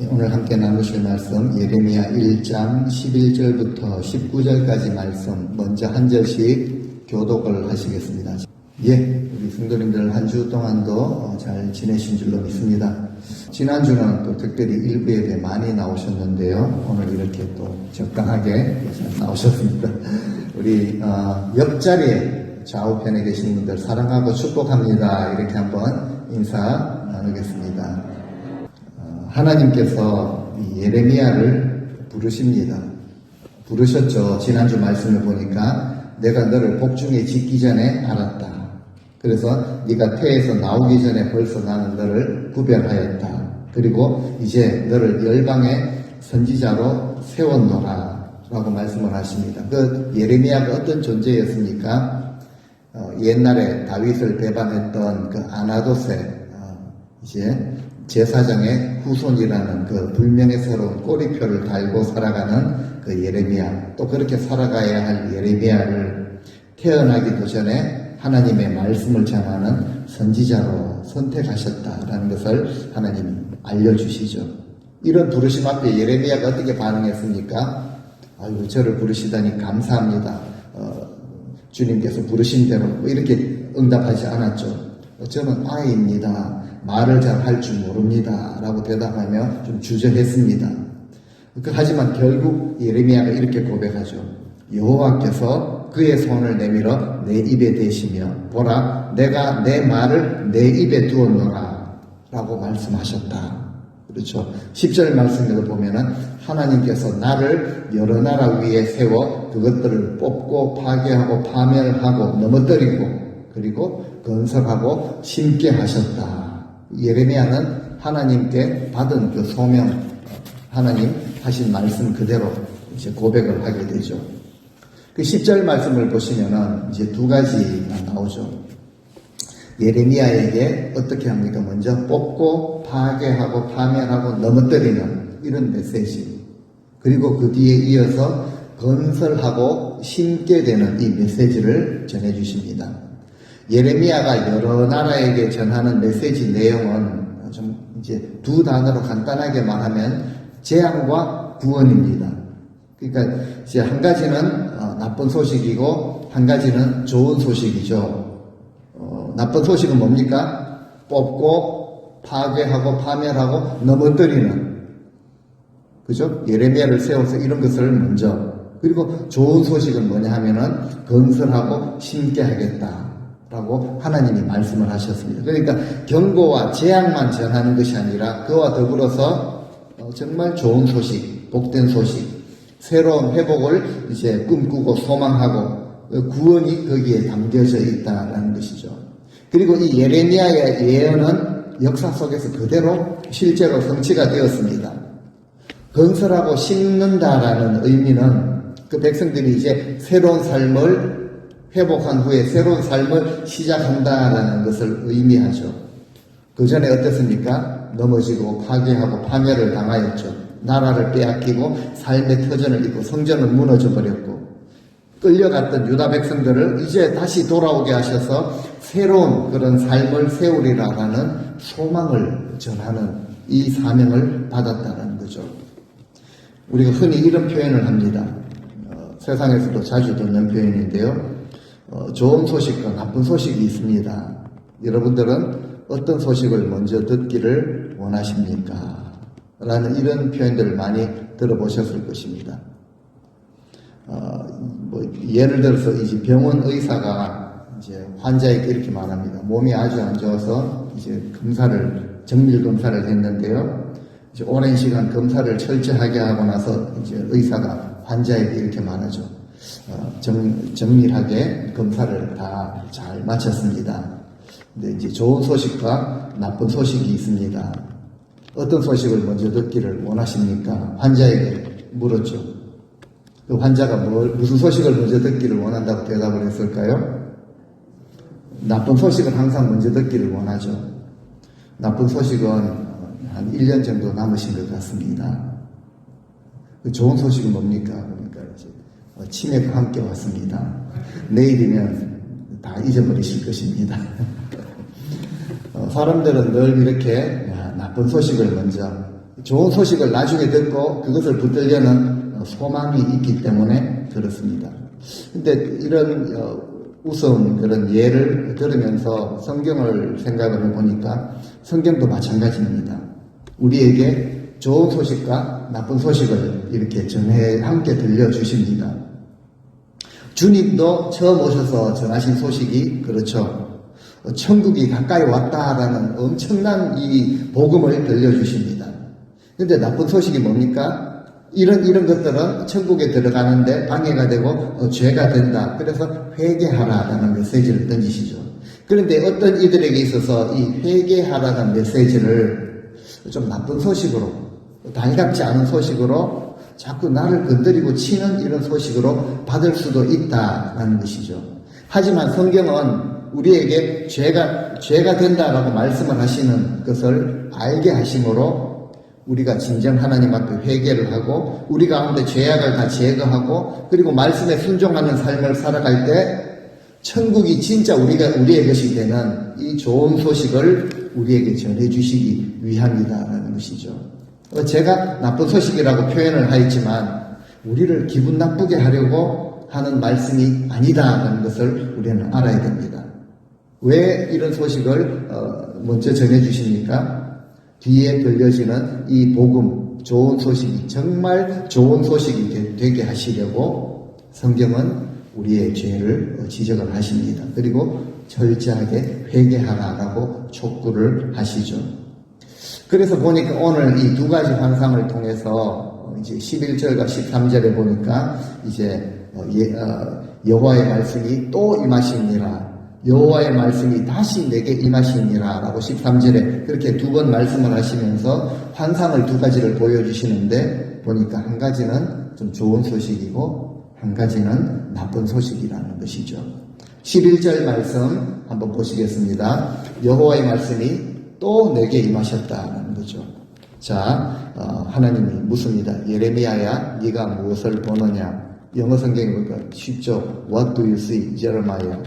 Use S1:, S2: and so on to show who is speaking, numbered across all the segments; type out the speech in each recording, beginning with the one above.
S1: 오늘 함께 나누실 말씀 예레미야 1장 11절부터 19절까지 말씀 먼저 한 절씩 교독을 하시겠습니다. 우리 성도님들 한 주 동안도 잘 지내신 줄로 믿습니다. 지난주는 또 특별히 일부 예배 많이 나오셨는데요. 오늘 이렇게 또 적당하게 나오셨습니다. 우리 옆자리에 좌우편에 계신 분들 사랑하고 축복합니다. 이렇게 한번 인사 나누겠습니다. 하나님께서 예레미야를 부르십니다. 부르셨죠. 지난주 말씀을 보니까 내가 너를 복중에 짓기 전에 알았다. 그래서 네가 태에서 나오기 전에 벌써 나는 너를 구별하였다. 그리고 이제 너를 열방의 선지자로 세웠노라 라고 말씀을 하십니다. 그 예레미야가 어떤 존재였습니까? 옛날에 다윗을 배반했던 그 아나돗의 이제 제사장의 후손이라는 그 불명예스러운 꼬리표를 달고 살아가는 그 예레미야, 또 그렇게 살아가야 할 예레미야를 태어나기도 전에 하나님의 말씀을 전하는 선지자로 선택하셨다라는 것을 하나님이 알려주시죠. 이런 부르심 앞에 예레미야가 어떻게 반응했습니까? 아유, 저를 부르시다니 감사합니다. 주님께서 부르신 대로 이렇게 응답하지 않았죠. 저는 아이입니다. 말을 잘 할 줄 모릅니다. 라고 대답하며 좀 주저했습니다. 하지만 결국 예레미야가 이렇게 고백하죠. 여호와께서 그의 손을 내밀어 내 입에 대시며 보라 내가 내 말을 내 입에 두었노라 라고 말씀하셨다. 그렇죠. 10절 말씀에도 보면은 하나님께서 나를 여러 나라 위에 세워 그것들을 뽑고 파괴하고 파멸하고 넘어뜨리고 그리고 건설하고 심게 하셨다. 예레미야는 하나님께 받은 그 소명, 하나님 하신 말씀 그대로 이제 고백을 하게 되죠. 그 10절 말씀을 보시면은 이제 두 가지가 나오죠. 예레미야에게 어떻게 합니까? 먼저 뽑고 파괴하고 파멸하고 넘어뜨리는 이런 메시지. 그리고 그 뒤에 이어서 건설하고 심게 되는 이 메시지를 전해주십니다. 예레미야가 여러 나라에게 전하는 메시지 내용은 좀 이제 두 단어로 간단하게 말하면 재앙과 구원입니다. 그러니까 이제 한 가지는 나쁜 소식이고 한 가지는 좋은 소식이죠. 나쁜 소식은 뭡니까? 뽑고 파괴하고 파멸하고 넘어뜨리는, 그죠? 예레미야를 세워서 이런 것을 먼저. 그리고 좋은 소식은 뭐냐 하면은 건설하고 심게 하겠다 라고 하나님이 말씀을 하셨습니다. 그러니까 경고와 재앙만 전하는 것이 아니라 그와 더불어서 정말 좋은 소식, 복된 소식, 새로운 회복을 이제 꿈꾸고 소망하고 구원이 거기에 담겨져 있다라는 것이죠. 그리고 이 예레미야의 예언은 역사 속에서 그대로 실제로 성취가 되었습니다. 건설하고 심는다라는 의미는 그 백성들이 이제 새로운 삶을 회복한 후에 새로운 삶을 시작한다라는 것을 의미하죠. 그 전에 어땠습니까? 넘어지고 파괴하고 파멸을 당하였죠. 나라를 빼앗기고 삶의 터전을 잃고 성전은 무너져 버렸고 끌려갔던 유다 백성들을 이제 다시 돌아오게 하셔서 새로운 그런 삶을 세우리라라는 소망을 전하는 이 사명을 받았다는 거죠. 우리가 흔히 이런 표현을 합니다. 세상에서도 자주 듣는 표현인데요. 좋은 소식과 나쁜 소식이 있습니다. 여러분들은 어떤 소식을 먼저 듣기를 원하십니까? 라는 이런 표현들을 많이 들어보셨을 것입니다. 예를 들어서 이제 병원 의사가 이제 환자에게 이렇게 말합니다. 몸이 아주 안 좋아서 이제 정밀 검사를 했는데요. 이제 오랜 시간 검사를 철저하게 하고 나서 이제 의사가 환자에게 이렇게 말하죠. 정밀하게 검사를 다 잘 마쳤습니다. 근데 이제 좋은 소식과 나쁜 소식이 있습니다. 어떤 소식을 먼저 듣기를 원하십니까? 환자에게 물었죠. 그 환자가 무슨 소식을 먼저 듣기를 원한다고 대답을 했을까요? 나쁜 소식을 항상 먼저 듣기를 원하죠. 나쁜 소식은 한 1년 정도 남으신 것 같습니다. 그 좋은 소식은 뭡니까? 그러니까 이제 치매가 함께 왔습니다. 내일이면 다 잊어버리실 것입니다. 사람들은 늘 이렇게 나쁜 소식을 먼저, 좋은 소식을 나중에 듣고 그것을 붙들려는 소망이 있기 때문에 그렇습니다. 근데 이런 우스운 그런 예를 들으면서 성경을 생각을 해보니까 성경도 마찬가지입니다. 우리에게 좋은 소식과 나쁜 소식을 이렇게 함께 들려주십니다. 주님도 처음 오셔서 전하신 소식이 그렇죠. 천국이 가까이 왔다라는 엄청난 이 복음을 들려주십니다. 근데 나쁜 소식이 뭡니까? 이런 것들은 천국에 들어가는데 방해가 되고 죄가 된다. 그래서 회개하라라는 메시지를 던지시죠. 그런데 어떤 이들에게 있어서 이 회개하라는 메시지를 좀 나쁜 소식으로, 달갑지 않은 소식으로 자꾸 나를 건드리고 치는 이런 소식으로 받을 수도 있다라는 것이죠. 하지만 성경은 우리에게 죄가 된다라고 말씀을 하시는 것을 알게 하심으로 우리가 진정 하나님 앞에 회개를 하고 우리 가운데 죄악을 다 제거하고 그리고 말씀에 순종하는 삶을 살아갈 때 천국이 진짜 우리의 것이 되는 이 좋은 소식을 우리에게 전해주시기 위함이다라는 것이죠. 제가 나쁜 소식이라고 표현을 하였지만 우리를 기분 나쁘게 하려고 하는 말씀이 아니다라는 것을 우리는 알아야 됩니다. 왜 이런 소식을 먼저 전해주십니까? 뒤에 들려지는 이 복음, 좋은 소식이 정말 좋은 소식이 되게 하시려고 성경은 우리의 죄를 지적을 하십니다. 그리고 철저하게 회개하라라고 촉구를 하시죠. 그래서 보니까 오늘 이 두 가지 환상을 통해서 이제 11절과 13절에 보니까 이제 여호와의 말씀이 또 임하시니라. 여호와의 말씀이 다시 내게 임하시니라 라고 13절에 그렇게 두 번 말씀을 하시면서 환상을 두 가지를 보여주시는데 보니까 한 가지는 좀 좋은 소식이고 한 가지는 나쁜 소식이라는 것이죠. 11절 말씀 한번 보시겠습니다. 여호와의 말씀이 또 내게 임하셨다는 거죠. 자, 하나님이 묻습니다. 예레미야야 네가 무엇을 보느냐? 영어 성경에 보니까 쉽죠. What do you see? Jeremiah.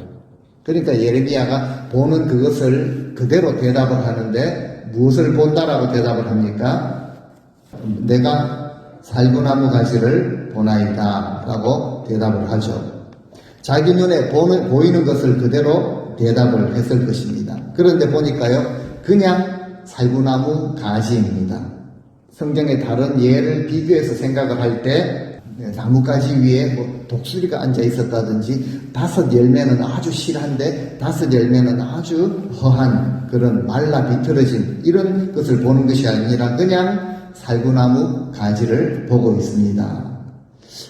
S1: 그러니까 예레미야가 보는 그것을 그대로 대답을 하는데 무엇을 본다라고 대답을 합니까? 내가 살구나무 가지를 보나이다 라고 대답을 하죠. 자기 눈에 보이는 것을 그대로 대답을 했을 것입니다. 그런데 보니까요 그냥 살구나무 가지입니다. 성경의 다른 예를 비교해서 생각을 할 때 나뭇가지 위에 독수리가 앉아 있었다든지 5 열매는 아주 실한데 5 열매는 아주 허한 그런 말라 비틀어진 이런 것을 보는 것이 아니라 그냥 살구나무 가지를 보고 있습니다.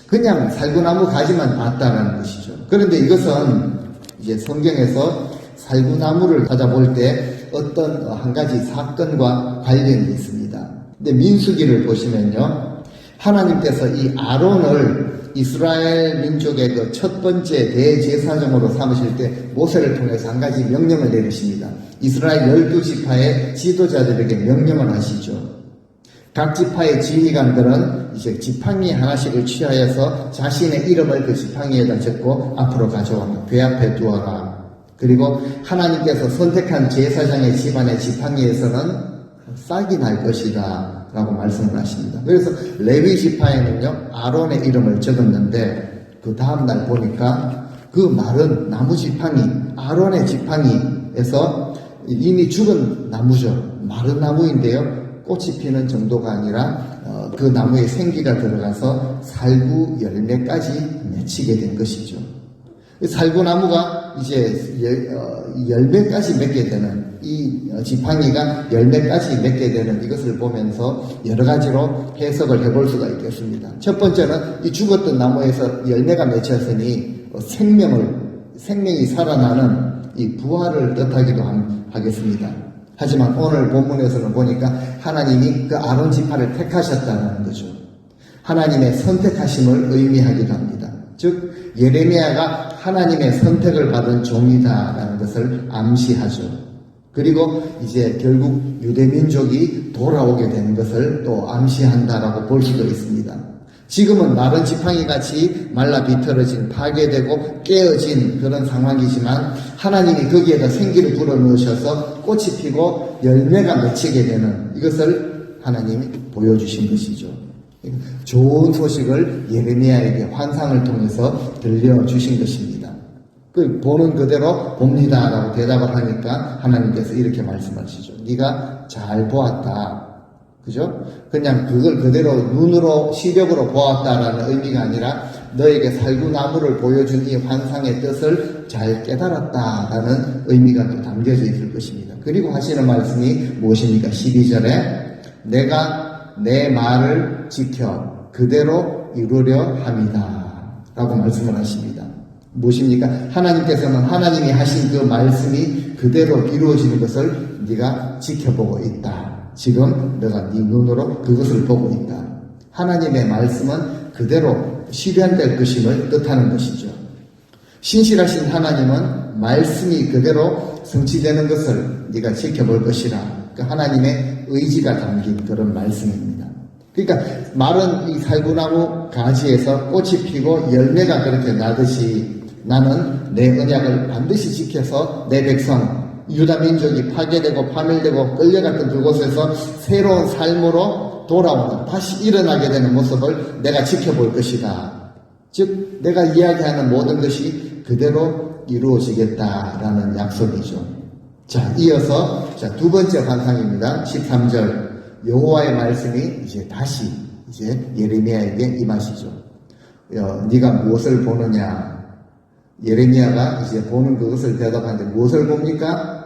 S1: 그냥 살구나무 가지만 봤다는 것이죠. 그런데 이것은 이제 성경에서 살구나무를 찾아볼 때 어떤 한 가지 사건과 관련이 있습니다. 근데 민수기를 보시면요. 하나님께서 이 아론을 이스라엘 민족의 그 첫 번째 대제사장으로 삼으실 때 모세를 통해서 한 가지 명령을 내리십니다. 이스라엘 12지파의 지도자들에게 명령을 하시죠. 각 지파의 지휘관들은 이제 지팡이 하나씩을 취하여서 자신의 이름을 그 지팡이에다 적고 앞으로 가져와라. 궤 앞에 두어라. 그리고 하나님께서 선택한 제사장의 집안의 지팡이에서는 싹이 날 것이다 라고 말씀을 하십니다. 그래서 레위 지파에는요 아론의 이름을 적었는데 그 다음날 보니까 그 마른 나무 지팡이 아론의 지팡이에서 이미 죽은 나무죠. 마른 나무인데요 꽃이 피는 정도가 아니라 그 나무에 생기가 들어가서 살구 열매까지 맺히게 된 것이죠. 살구나무가 이제 열매까지 맺게 되는 이 지팡이가 열매까지 맺게 되는 이것을 보면서 여러 가지로 해석을 해볼 수가 있겠습니다. 첫 번째는 이 죽었던 나무에서 열매가 맺혔으니 생명이 살아나는 이 부활을 뜻하기도 하겠습니다. 하지만 오늘 본문에서는 보니까 하나님이 그 아론 지파를 택하셨다는 거죠. 하나님의 선택하심을 의미하기도 합니다. 즉 예레미야가 하나님의 선택을 받은 종이다라는 것을 암시하죠. 그리고 이제 결국 유대민족이 돌아오게 되는 것을 또 암시한다라고 볼 수도 있습니다. 지금은 마른 지팡이 같이 말라 비틀어진, 파괴되고 깨어진 그런 상황이지만 하나님이 거기에다 생기를 불어넣으셔서 꽃이 피고 열매가 맺히게 되는 이것을 하나님이 보여주신 것이죠. 좋은 소식을 예레미야에게 환상을 통해서 들려주신 것입니다. 그 보는 그대로 봅니다 라고 대답을 하니까 하나님께서 이렇게 말씀하시죠. 네가 잘 보았다. 그죠? 그냥 그걸 그대로 눈으로 시력으로 보았다라는 의미가 아니라 너에게 살구나무를 보여준 이 환상의 뜻을 잘 깨달았다라는 의미가 또 담겨져 있을 것입니다. 그리고 하시는 말씀이 무엇입니까? 12절에 내가 내 말을 지켜 그대로 이루려 함이다 라고 말씀을 하십니다. 무엇입니까? 하나님께서는 하나님이 하신 그 말씀이 그대로 이루어지는 것을 네가 지켜보고 있다. 지금 내가 네 눈으로 그것을 보고 있다. 하나님의 말씀은 그대로 실현될 것임을 뜻하는 것이죠. 신실하신 하나님은 말씀이 그대로 성취되는 것을 네가 지켜볼 것이라. 그 하나님의 의지가 담긴 그런 말씀입니다. 그러니까 마른 이 살구나무 가지에서 꽃이 피고 열매가 그렇게 나듯이 나는 내 언약을 반드시 지켜서 내 백성 유다 민족이 파괴되고 파멸되고 끌려갔던 그곳에서 새로운 삶으로 돌아오는 다시 일어나게 되는 모습을 내가 지켜볼 것이다. 즉 내가 이야기하는 모든 것이 그대로 이루어지겠다라는 약속이죠. 자, 이어서 두 번째 환상입니다. 13절 여호와의 말씀이 이제 다시 예레미야에게 임하시죠. 네가 무엇을 보느냐? 예레미야가 이제 보는 그것을 대답하는데 무엇을 봅니까?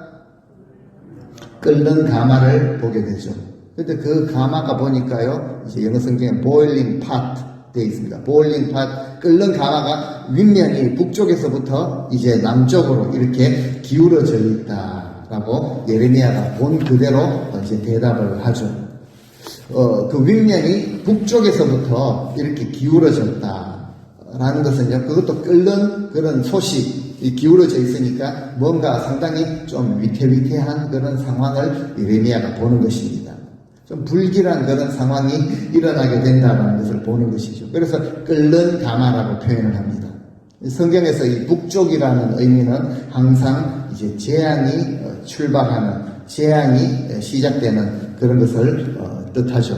S1: 끓는 가마를 보게 되죠. 근데 그 가마가 보니까요, 이제 영어 성경에 boiling pot 되어 있습니다. boiling pot, 끓는 가마가 윗면이 북쪽에서부터 이제 남쪽으로 이렇게 기울어져 있다라고 예레미야가 본 그대로 이제 대답을 하죠. 그 윗면이 북쪽에서부터 이렇게 기울어졌다라는 것은요, 그것도 끓는 그런 솥이 기울어져 있으니까 뭔가 상당히 좀 위태위태한 그런 상황을 예레미야가 보는 것입니다. 좀 불길한 그런 상황이 일어나게 된다는 것을 보는 것이죠. 그래서 끓는 가마라고 표현을 합니다. 성경에서 이 북쪽이라는 의미는 항상 이제 재앙이 출발하는, 재앙이 시작되는 그런 것을 뜻하죠.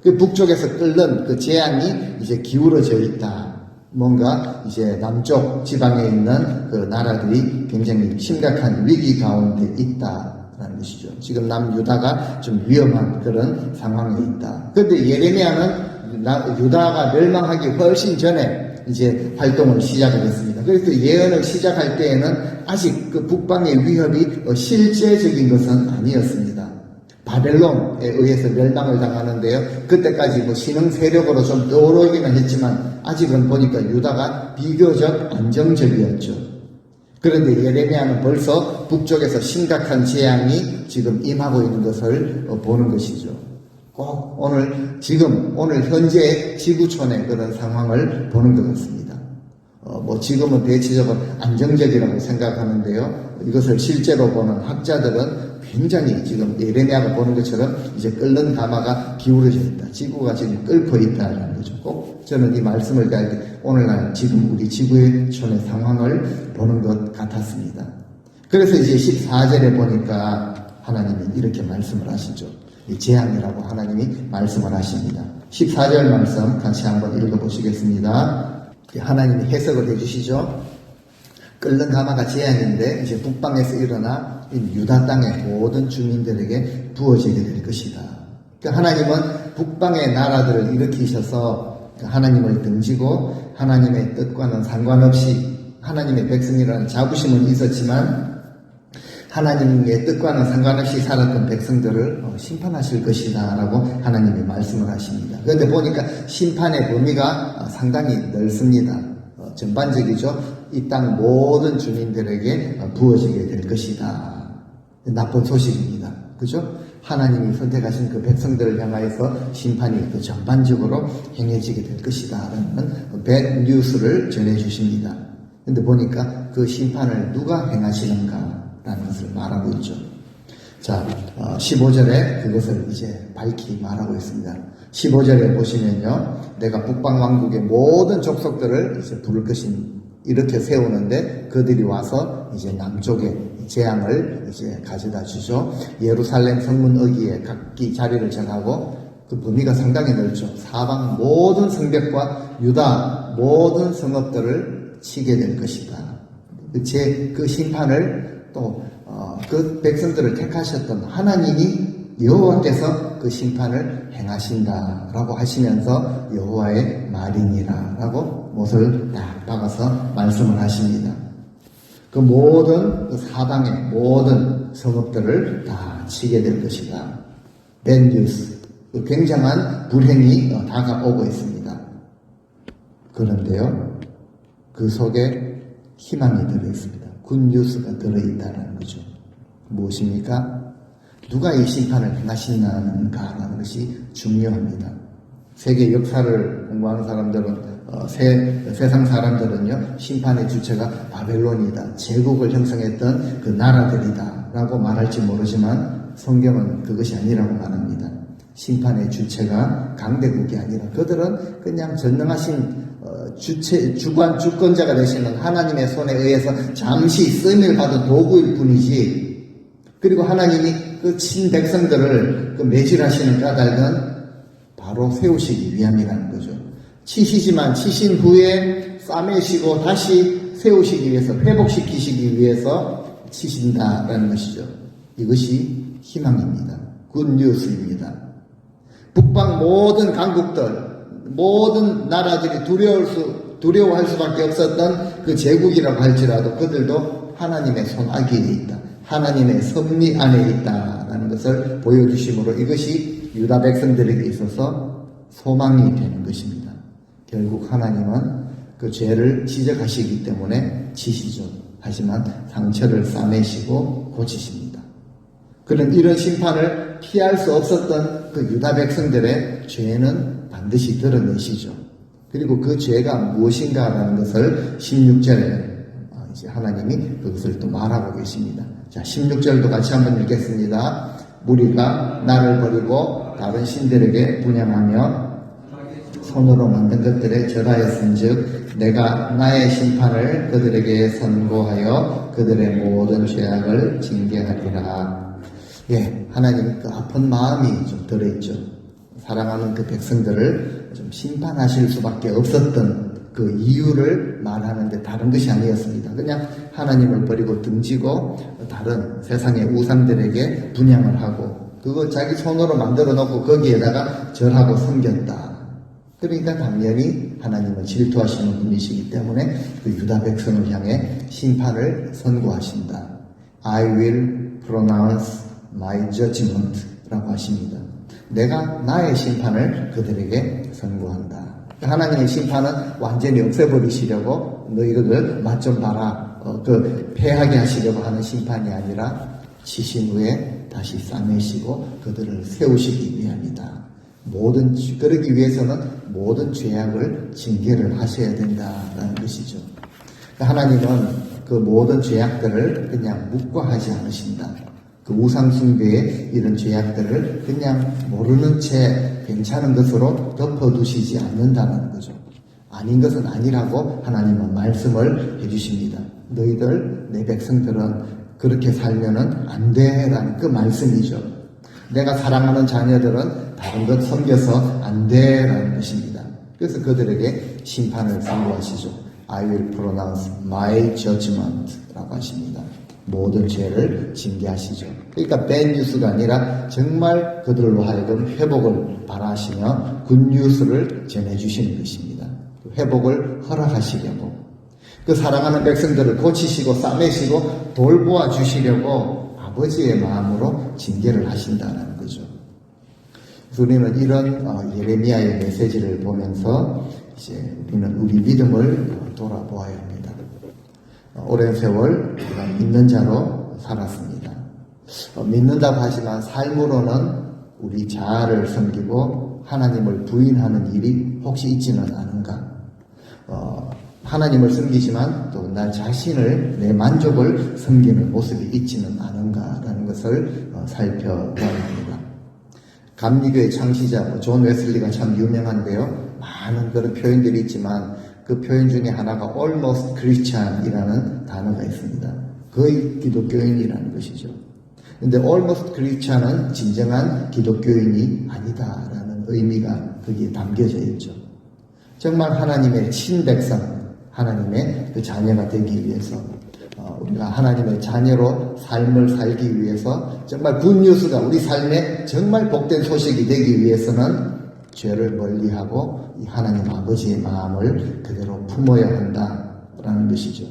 S1: 그 북쪽에서 끓는 그 재앙이 이제 기울어져 있다. 뭔가 이제 남쪽 지방에 있는 그 나라들이 굉장히 심각한 위기 가운데 있다라는 것이죠. 지금 남유다가 좀 위험한 그런 상황에 있다. 그런데 예레미야는 유다가 멸망하기 훨씬 전에 이제 활동을 시작을 했습니다. 그래서 예언을 시작할 때에는 아직 그 북방의 위협이 실제적인 것은 아니었습니다. 바벨론에 의해서 멸망을 당하는데요. 그때까지 뭐 신흥 세력으로 좀 떠오르기는 했지만 아직은 보니까 유다가 비교적 안정적이었죠. 그런데 예레미야는 벌써 북쪽에서 심각한 재앙이 지금 임하고 있는 것을 보는 것이죠. 꼭 오늘 현재 지구촌의 그런 상황을 보는 것 같습니다. 뭐 지금은 대체적으로 안정적이라고 생각하는데요. 이것을 실제로 보는 학자들은 굉장히 지금 예레미야가 보는 것처럼 이제 끓는 가마가 기울어져 있다. 지구가 지금 끓고 있다라는 거죠. 꼭 저는 이 말씀을 갈 때 오늘날 지금 우리 지구촌의 상황을 보는 것 같았습니다. 그래서 이제 14절에 보니까 하나님이 이렇게 말씀을 하시죠. 이 재앙이라고 하나님이 말씀을 하십니다. 14절 말씀 같이 한번 읽어보시겠습니다. 하나님이 해석을 해주시죠. 끓는 가마가 재앙인데 이제 북방에서 일어나 유다 땅의 모든 주민들에게 부어지게 될 것이다. 그러니까 하나님은 북방의 나라들을 일으키셔서 하나님을 등지고 하나님의 뜻과는 상관없이 하나님의 백성이라는 자부심은 있었지만 하나님의 뜻과는 상관없이 살았던 백성들을 심판하실 것이다 라고 하나님이 말씀을 하십니다. 그런데 보니까 심판의 범위가 상당히 넓습니다. 전반적이죠. 이 땅 모든 주민들에게 부어지게 될 것이다. 나쁜 소식입니다. 그죠? 하나님이 선택하신 그 백성들을 향하여서 심판이 그 전반적으로 행해지게 될 것이다 라는 bad news를 전해주십니다. 근데 보니까 그 심판을 누가 행하시는가 라는 것을 말하고 있죠. 자, 15절에 그것을 이제 밝히 말하고 있습니다. 15절에 보시면요, 내가 북방왕국의 모든 족속들을 이제 부를 것인 이렇게 세우는데 그들이 와서 이제 남쪽에 재앙을 이제 가져다 주죠. 예루살렘 성문 어귀에 각기 자리를 정하고 그 범위가 상당히 넓죠. 사방 모든 성벽과 유다 모든 성읍들을 치게 될 것이다. 그 심판을 또 그 백성들을 택하셨던 하나님이 여호와께서 그 심판을 행하신다라고 하시면서 여호와의 말이니라라고 못을 딱 박아서 말씀을 하십니다. 그 모든 그 사방의 모든 성읍들을 다 치게 될 것이다. 벤뉴스, 그 굉장한 불행이 다가오고 있습니다. 그런데요, 그 속에 희망이 들어있습니다. 굿뉴스가 들어있다는 거죠. 무엇입니까? 누가 이 심판을 행하시는가라는 것이 중요합니다. 세계 역사를 공부하는 사람들은 세상 사람들은요, 심판의 주체가 바벨론이다, 제국을 형성했던 그 나라들이다 라고 말할지 모르지만 성경은 그것이 아니라고 말합니다. 심판의 주체가 강대국이 아니라 그들은 그냥 전능하신 주권자가 되시는 하나님의 손에 의해서 잠시 쓰임을 받은 도구일 뿐이지, 그리고 하나님이 그 친백성들을 그 매질하시는 까닭은 바로 세우시기 위함이라는 거죠. 치시지만 치신 후에 싸매시고 다시 세우시기 위해서, 회복시키시기 위해서 치신다라는 것이죠. 이것이 희망입니다. 굿뉴스입니다. 북방 모든 강국들, 모든 나라들이 두려워할 수밖에 없었던 그 제국이라고 할지라도 그들도 하나님의 손아귀에 있다, 하나님의 섭리 안에 있다라는 것을 보여주심으로 이것이 유다 백성들에게 있어서 소망이 되는 것입니다. 결국 하나님은 그 죄를 지적하시기 때문에 치시죠. 하지만 상처를 싸매시고 고치십니다. 그런 이런 심판을 피할 수 없었던 그 유다 백성들의 죄는 반드시 드러내시죠. 그리고 그 죄가 무엇인가라는 것을 16절에 이제 하나님이 그것을 또 말하고 계십니다. 자, 16절도 같이 한번 읽겠습니다. 무리가 나를 버리고 다른 신들에게 분향하며 손으로 만든 것들에 절하였은즉 내가 나의 심판을 그들에게 선고하여 그들의 모든 죄악을 징계하리라. 예, 하나님 그 아픈 마음이 좀 들어있죠. 사랑하는 그 백성들을 좀 심판하실 수밖에 없었던 그 이유를 말하는데 다른 것이 아니었습니다. 그냥 하나님을 버리고 등지고 다른 세상의 우상들에게 분향을 하고 그거 자기 손으로 만들어 놓고 거기에다가 절하고 섬겼다. 그러니까 당연히 하나님은 질투하시는 분이시기 때문에 그 유다 백성을 향해 심판을 선고하신다. I will pronounce my judgment 라고 하십니다. 내가 나의 심판을 그들에게 선고한다. 하나님의 심판은 완전히 없애버리시려고 너희들 맛 좀 봐라, 패하게 하시려고 하는 심판이 아니라 치신 후에 다시 싸매시고 그들을 세우시기 위함이다. 그러기 위해서는 모든 죄악을 징계를 하셔야 된다라는 것이죠. 하나님은 그 모든 죄악들을 그냥 묵과하지 않으신다. 그 우상숭배의 이런 죄악들을 그냥 모르는 채 괜찮은 것으로 덮어두시지 않는다는 거죠. 아닌 것은 아니라고 하나님은 말씀을 해주십니다. 너희들, 내 백성들은 그렇게 살면은 안 돼라는 그 말씀이죠. 내가 사랑하는 자녀들은 다른 것 섬겨서 안 돼라는 것입니다. 그래서 그들에게 심판을 선고하시죠. I will pronounce my judgment 라고 하십니다. 모든 죄를 징계하시죠. 그러니까 bad news가 아니라 정말 그들로 하여금 회복을 바라시며 굿뉴스를 전해주시는 것입니다. 회복을 허락하시려고, 그 사랑하는 백성들을 고치시고 싸매시고 돌보아 주시려고 아버지의 마음으로 징계를 하신다는 거죠. 그래서 우리는 이런 예레미야의 메시지를 보면서 이제 우리는 우리 믿음을 돌아보아야 합니다. 오랜 세월 우리가 믿는 자로 살았습니다. 믿는다고 하지만 삶으로는 우리 자아를 섬기고 하나님을 부인하는 일이 혹시 있지는 않은가? 하나님을 섬기지만 또 나 자신을, 내 만족을 섬기는 모습이 있지는 않은가라는 것을 살펴봐야 합니다. 감리교의 창시자 존 웨슬리가 참 유명한데요. 많은 그런 표현들이 있지만 그 표현 중에 하나가 almost Christian이라는 단어가 있습니다. 거의 기독교인이라는 것이죠. 근데 almost Christian은 진정한 기독교인이 아니다라는 의미가 거기에 담겨져 있죠. 정말 하나님의 친백성, 하나님의 그 자녀가 되기 위해서 우리가 하나님의 자녀로 삶을 살기 위해서 정말 굿뉴스가 우리 삶에 정말 복된 소식이 되기 위해서는 죄를 멀리하고 이 하나님 아버지의 마음을 그대로 품어야 한다라는 것이죠.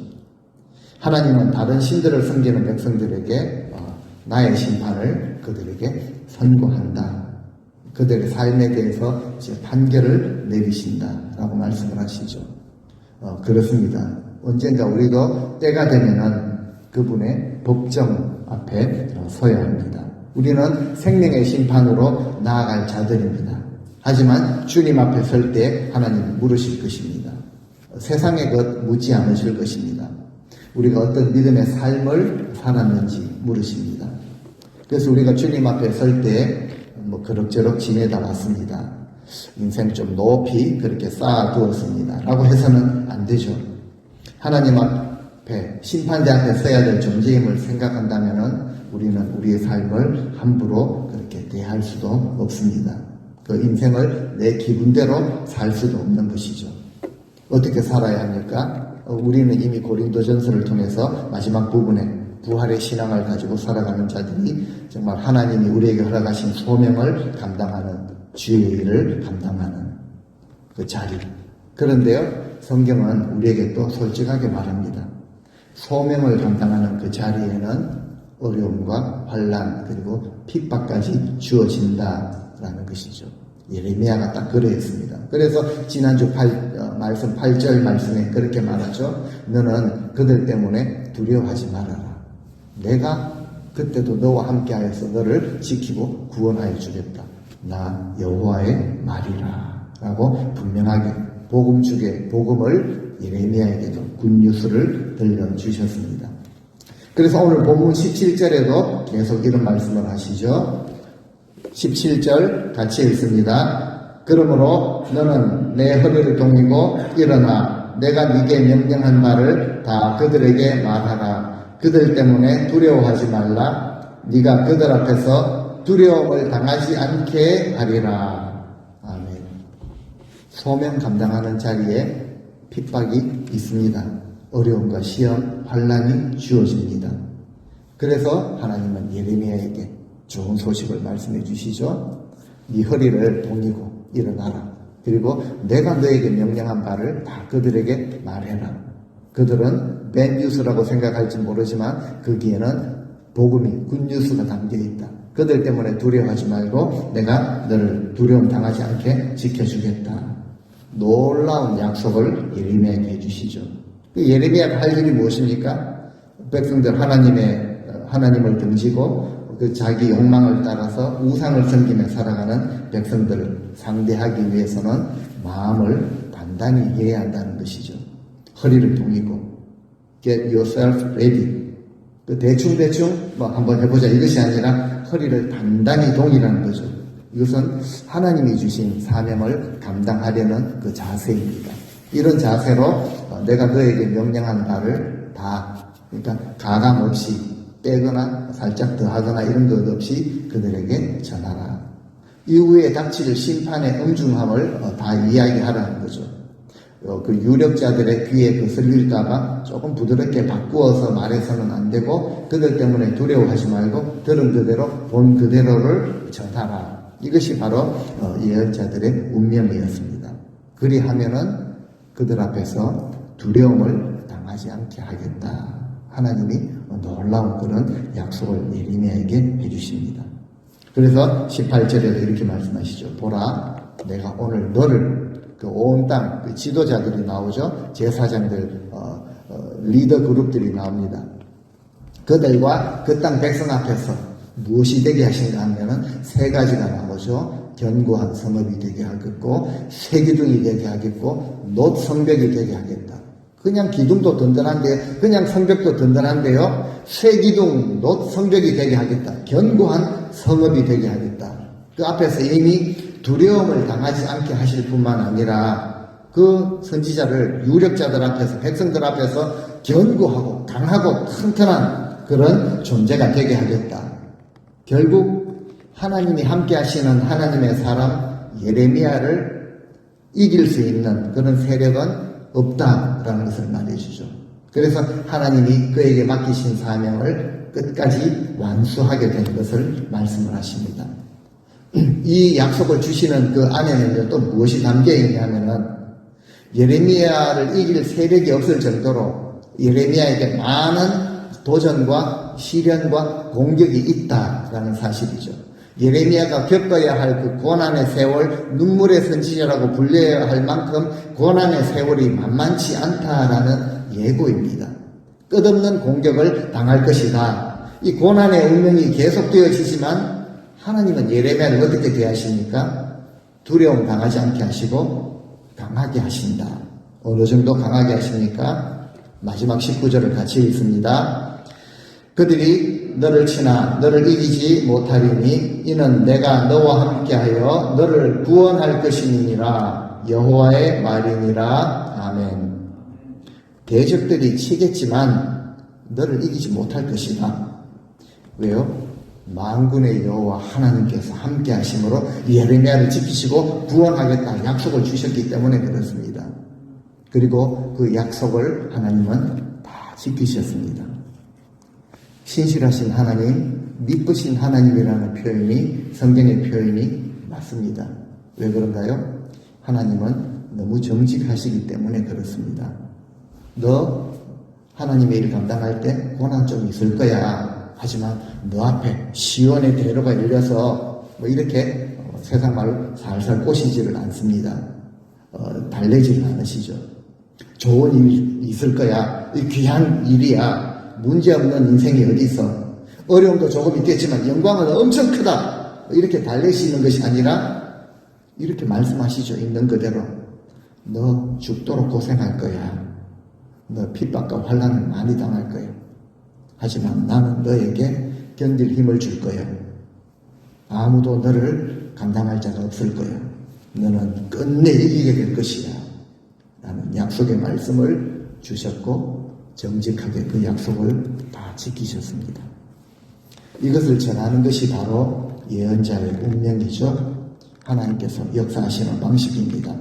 S1: 하나님은 다른 신들을 섬기는 백성들에게 나의 심판을 그들에게 선고한다. 그들의 삶에 대해서 판결을 내리신다라고 말씀을 하시죠. 그렇습니다. 언젠가 우리도 때가 되면은 그분의 법정 앞에 서야 합니다. 우리는 생명의 심판으로 나아갈 자들입니다. 하지만 주님 앞에 설 때 하나님 물으실 것입니다. 세상의 것 묻지 않으실 것입니다. 우리가 어떤 믿음의 삶을 살았는지 물으십니다. 그래서 우리가 주님 앞에 설 때 그럭저럭 지내다 왔습니다. 인생 좀 높이 그렇게 쌓아두었습니다. 라고 해서는 안 되죠. 하나님 앞에 심판대 앞에 서야 될 존재임을 생각한다면 우리는 우리의 삶을 함부로 그렇게 대할 수도 없습니다. 그 인생을 내 기분대로 살 수도 없는 것이죠. 어떻게 살아야 합니까? 우리는 이미 고린도전서를 통해서 마지막 부분에 부활의 신앙을 가지고 살아가는 자들이 정말 하나님이 우리에게 허락하신 소명을 감당하는, 주의 일을 감당하는 그 자리. 그런데요, 성경은 우리에게 또 솔직하게 말합니다. 소명을 감당하는 그 자리에는 어려움과 환난 그리고 핍박까지 주어진다라는 것이죠. 예레미야가 딱 그러했습니다. 그래서 지난주 말씀 8절 말씀에 그렇게 말하죠. 너는 그들 때문에 두려워하지 말아라. 내가 그때도 너와 함께하여서 너를 지키고 구원하여 주겠다. 나 여호와의 말이라 라고 분명하게 복음을 예레미야에게도 굿뉴스를 들려주셨습니다. 그래서 오늘 본문 17절에도 계속 이런 말씀을 하시죠. 17절 같이 읽습니다. 그러므로 너는 내 허리를 동이고 일어나 내가 네게 명령한 말을 다 그들에게 말하라. 그들 때문에 두려워하지 말라. 네가 그들 앞에서 두려움을 당하지 않게 하리라. 아멘. 소명 감당하는 자리에 핍박이 있습니다. 어려움과 시험, 환난이 주어집니다. 그래서 하나님은 예레미야에게 좋은 소식을 말씀해 주시죠. 네 허리를 동이고 일어나라. 그리고 내가 너에게 명령한 바를 다 그들에게 말해라. 그들은 밴뉴스라고 생각할지 모르지만 거기에는 복음이 굿뉴스가 담겨있다. 그들 때문에 두려워하지 말고 내가 너를 두려움 당하지 않게 지켜주겠다. 놀라운 약속을 예레미야에게 해주시죠. 그 예레미야가 할 일이 무엇입니까? 백성들 하나님을 등지고 그 자기 욕망을 따라서 우상을 섬기며 살아가는 백성들을 상대하기 위해서는 마음을 단단히 해야 한다는 것이죠. 허리를 동이고 get yourself ready. 그 대충 한번 해보자 이것이 아니라 허리를 단단히 동이라는 거죠. 이것은 하나님이 주신 사명을 감당하려는 그 자세입니다. 이런 자세로 내가 너에게 명령한 바를 다, 그러니까 가감 없이 빼거나 살짝 더하거나 이런 것 없이 그들에게 전하라. 이후에 닥칠 심판의 엄중함을 다 이야기하라는 거죠. 그 유력자들의 귀에 거슬릴까봐 조금 부드럽게 바꾸어서 말해서는 안 되고 그들 때문에 두려워하지 말고 들은 그대로 본 그대로를 전하라. 이것이 바로 예언자들의 운명이었습니다. 그리하면은 그들 앞에서 두려움을 당하지 않게 하겠다. 하나님이 놀라운 그런 약속을 예레미야에게 해주십니다. 그래서 18절에도 이렇게 말씀하시죠. 보라, 내가 오늘 너를 그 온 땅, 그 지도자들이 나오죠. 제사장들, 리더 그룹들이 나옵니다. 그들과 그 땅 백성 앞에서 무엇이 되게 하신가 하면은 세 가지가 나오죠. 견고한 성읍이 되게 하겠고, 새 기둥이 되게 하겠고, 놋 성벽이 되게 하겠다. 그냥 기둥도 든든한데요. 그냥 성벽도 든든한데요. 새 기둥, 놋 성벽이 되게 하겠다. 견고한 성읍이 되게 하겠다. 그 앞에서 이미 두려움을 당하지 않게 하실 뿐만 아니라 그 선지자를 유력자들 앞에서, 백성들 앞에서 견고하고 강하고 튼튼한 그런 존재가 되게 하겠다. 결국 하나님이 함께 하시는 하나님의 사람 예레미야를 이길 수 있는 그런 세력은 없다라는 것을 말해주죠. 그래서 하나님이 그에게 맡기신 사명을 끝까지 완수하게 된 것을 말씀을 하십니다. 이 약속을 주시는 그 안에는 또 무엇이 담겨 있냐면은 예레미야를 이길 세력이 없을 정도로 예레미야에게 많은 도전과 시련과 공격이 있다라는 사실이죠. 예레미야가 겪어야 할 그 고난의 세월, 눈물의 선지자라고 불려야 할 만큼 고난의 세월이 만만치 않다라는 예고입니다. 끝없는 공격을 당할 것이다. 이 고난의 운명이 계속되어지지만 하나님은 예레미야를 어떻게 대하십니까? 두려움 당하지 않게 하시고 강하게 하신다. 어느 정도 강하게 하십니까? 마지막 19절을 같이 읽습니다. 그들이 너를 치나 너를 이기지 못하리니 이는 내가 너와 함께하여 너를 구원할 것이니라. 여호와의 말이니라. 아멘. 대적들이 치겠지만 너를 이기지 못할 것이다. 왜요? 만군의 여호와 하나님께서 함께 하심으로 예레미야를 지키시고 구원하겠다 약속을 주셨기 때문에 그렇습니다. 그리고 그 약속을 하나님은 다 지키셨습니다. 신실하신 하나님, 미쁘신 하나님이라는 표현이 성경의 표현이 맞습니다. 왜 그런가요? 하나님은 너무 정직하시기 때문에 그렇습니다. 너 하나님의 일을 감당할 때 고난 좀 있을 거야. 하지만 너 앞에 시온의 대로가 열려서 뭐 이렇게 세상 말로 살살 꼬시지를 않습니다. 달래지를 않으시죠. 좋은 일이 있을 거야. 귀한 일이야. 문제없는 인생이 어디 있어. 어려움도 조금 있겠지만 영광은 엄청 크다. 이렇게 달래시는 것이 아니라 이렇게 말씀하시죠. 있는 그대로. 너 죽도록 고생할 거야. 너 핍박과 환난을 많이 당할 거야. 하지만 나는 너에게 견딜 힘을 줄 거야. 아무도 너를 감당할 자가 없을 거야. 너는 끝내 이기게 될 것이야. 라는 약속의 말씀을 주셨고 정직하게 그 약속을 다 지키셨습니다. 이것을 전하는 것이 바로 예언자의 운명이죠. 하나님께서 역사하시는 방식입니다.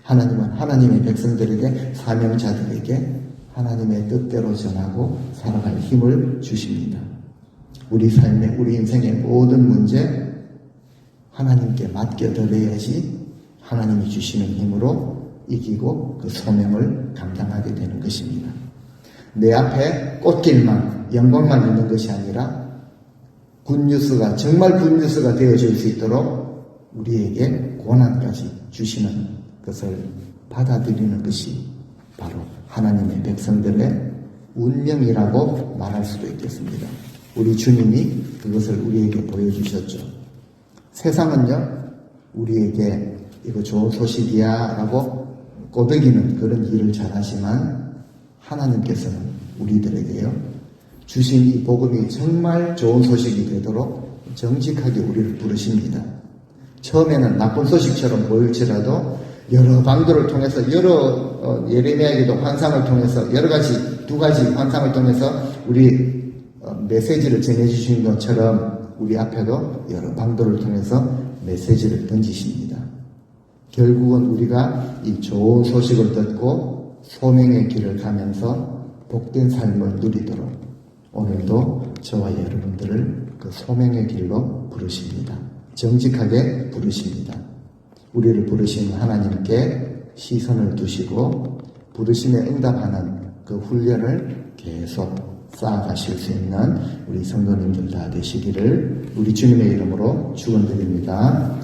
S1: 하나님은 하나님의 백성들에게 사명자들에게 하나님의 뜻대로 전하고 살아갈 힘을 주십니다. 우리 삶의 우리 인생의 모든 문제 하나님께 맡겨드려야지 하나님이 주시는 힘으로 이기고 그 소명을 감당하게 되는 것입니다. 내 앞에 꽃길만 영광만 있는 것이 아니라 굿뉴스가 정말 굿뉴스가 되어질 수 있도록 우리에게 고난까지 주시는 것을 받아들이는 것이 바로 하나님의 백성들의 운명이라고 말할 수도 있겠습니다. 우리 주님이 그것을 우리에게 보여주셨죠. 세상은요 우리에게 이거 좋은 소식이야 라고 꼬드기는 그런 일을 잘하지만 하나님께서는 우리들에게요 주신 이 복음이 정말 좋은 소식이 되도록 정직하게 우리를 부르십니다. 처음에는 나쁜 소식처럼 보일지라도 여러 방도를 통해서 예레미야에게도 환상을 통해서 여러 가지 두 가지 환상을 통해서 우리 메시지를 전해주신 것처럼 우리 앞에도 여러 방도를 통해서 메시지를 던지십니다. 결국은 우리가 이 좋은 소식을 듣고 소명의 길을 가면서 복된 삶을 누리도록 오늘도 저와 여러분들을 그 소명의 길로 부르십니다. 정직하게 부르십니다. 우리를 부르신 하나님께 시선을 두시고 부르심에 응답하는 그 훈련을 계속 쌓아가실 수 있는 우리 성도님들 다 되시기를 우리 주님의 이름으로 축원드립니다.